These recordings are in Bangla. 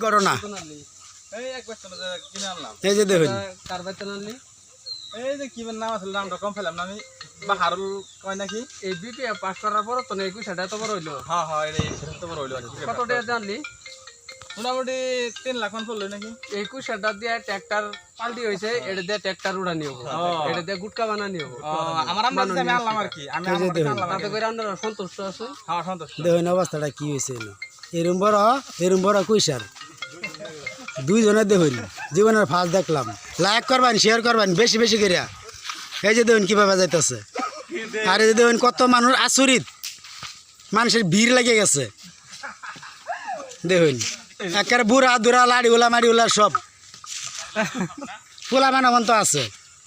ঘটনা এই একবার তো কিনে আনলাম এই যে দেখুন কার বাচ্চা আনলি এই যে কি নাম আছে নামটা কম ফেলাম না আমি বাহারুল কয় নাকি এই বিপি পাস করার পর তো 21 এত বড় হইলো হ্যাঁ হ্যাঁ এটা তো বড় হইলো কত টাকা জানলি মোটামুটি 3 লাখ মান পড়লো নাকি 21 দিয়ে ট্রাক্টর পাল্টি হইছে এটা দিয়ে ট্রাক্টর উড়ানি হবে এটা দিয়ে গুটকা বানানি হবে আমার আমরা আমি আনলাম আর কি আমি আনলাম তাতে করে আপনারা সন্তুষ্ট আছে হ্যাঁ সন্তুষ্ট দেখুন অবস্থাটা কি হয়েছে এরম বড় কুইসার দুইজনে দেখুন জীবনের ফার্স্ট দেখলাম লাইক করবেন শেয়ার করবেন বেশি বেশি করিয়া এই যে দেখুন কীভাবে যাইতেছে আর এই যে দেখুন কত মানুষ আচরিত মানুষের ভিড় লেগে গেছে দেখুন একেবারে বুড়া দুরা লাড়িওলা মাড়িওলা সব পোলা মানবন্ত আছে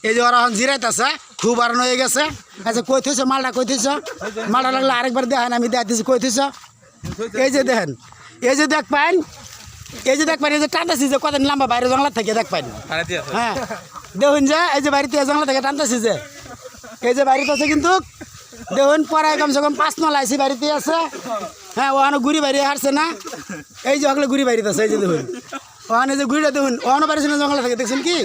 এই যে ওরা এখন জিরাইতেছে খুব আরণ হয়ে গেছে আচ্ছা কই থইছ মালটা কই থইছ মালটা লাগলে আরেকবার দেখেন আমি দেখাই দিচ্ছি কই থইছ এই যে দেখেন এই যে দেখ পাইন এই যে দেখ পাইন এই যে টানতেছি যে কতদিন লম্বা বাইরে জঙ্গলা থেকে দেখ পাইন হ্যাঁ দেখুন যে এই যে বাড়িতে জঙ্গলা থেকে টানতেছি যে এই যে বাড়িতে আছে কিন্তু দেখুন পড়ায় কমসে কম 5 নল আইসি বাড়িতে আছে হ্যাঁ ওখানে গুড়ি বাড়ি হারছে না এই যে ওখানে গুড়ি বাড়িতে আছে এই যে দেখুন ওখানে যে গুড়িটা দেখুন ওখানে বাড়িছে না জঙ্গলা থেকে দেখছেন কি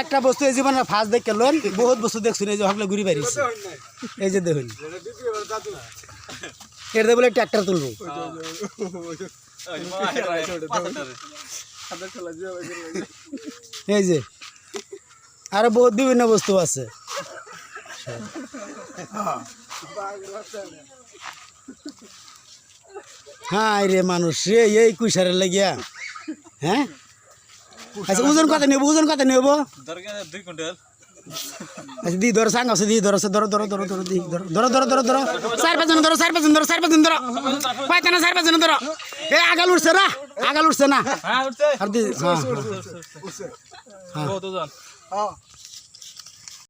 একটা বস্তু এই জীবনে ফার্স্ট দেখে লোন বহুত বস্তু দেখছেন এই যে ওখানে গুড়ি বাড়িছে এই যে দেখুন এটা বলে ট্রাক্টর তুলবো এই যে আরো বহুত বিভিন্ন বস্তু আছে হ্যাঁ রে মানুষ রে এই কুইসারের লাগিয়া হ্যাঁ আচ্ছা ওজন কত নেবো 2 কুইন্টাল আচ্ছা দি ধরো সাঙ্গ আছে দি ধরো ধরো ধরো ধরো ধরো দি ধরো ধরো ধরো ধরো 4-5 জন ধরো 4-5 জন ধরো পাইতা না 4-5 জন ধরো এ আগাল উঠছে না হ্যাঁ উঠছে আর দি হ্যাঁ কত জন